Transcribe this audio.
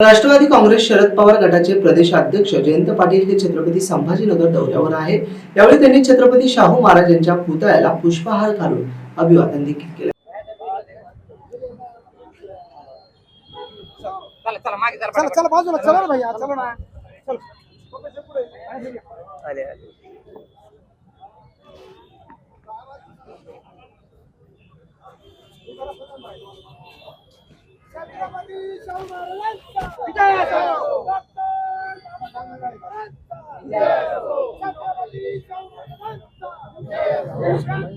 राष्ट्रवादी काँग्रेस शरद पवार गटाचे प्रदेशाध्यक्ष जयंत पाटील हे छत्रपती संभाजीनगर दौऱ्यावर आहेत। यावेळी त्यांनी छत्रपती शाहू महाराज यांच्या पुतळ्याला पुष्पहार घालून अभिवादन देखील केले। चला बाजूला चला ना भैया, चला ना आले आले। छत्रपती शाहू महाराजांचा विजय असो। छत्रपती शाहू महाराजांचा विजय असो।